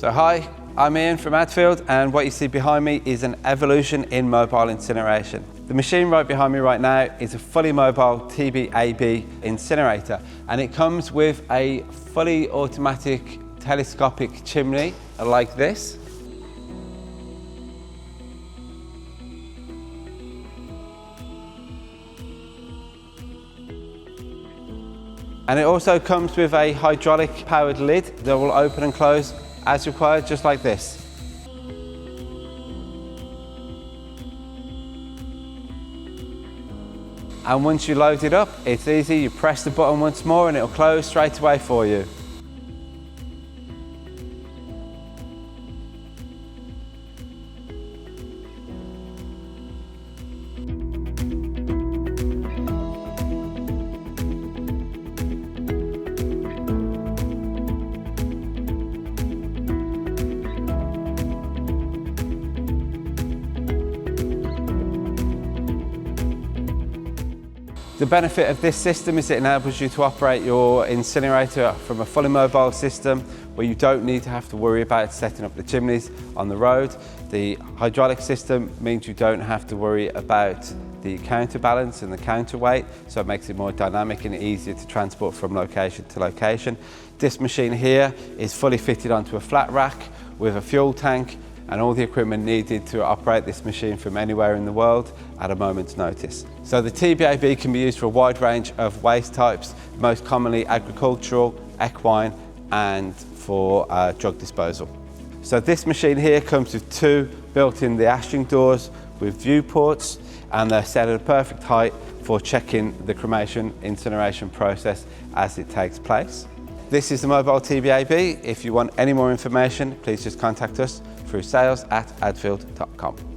So hi, I'm Ian from Addfield, and what you see behind me is an evolution in mobile incineration. The machine right behind me right now is a fully mobile TB-AB incinerator, and it comes with a fully automatic telescopic chimney like this. And it also comes with a hydraulic powered lid that will open and close as required, just like this. And once you load it up, it's easy. You press the button once more and it'll close straight away for you. The benefit of this system is it enables you to operate your incinerator from a fully mobile system where you don't need to have to worry about setting up the chimneys on the road. The hydraulic system means you don't have to worry about the counterbalance and the counterweight, so it makes it more dynamic and easier to transport from location to location. This machine here is fully fitted onto a flat rack with a fuel tank and all the equipment needed to operate this machine from anywhere in the world at a moment's notice. So the TB-AB can be used for a wide range of waste types, most commonly agricultural, equine, and for drug disposal. So this machine here comes with two built-in deashing doors with viewports, and they're set at a perfect height for checking the cremation incineration process as it takes place. This is the mobile TB-AB. If you want any more information, please just contact us through sales@addfield.com.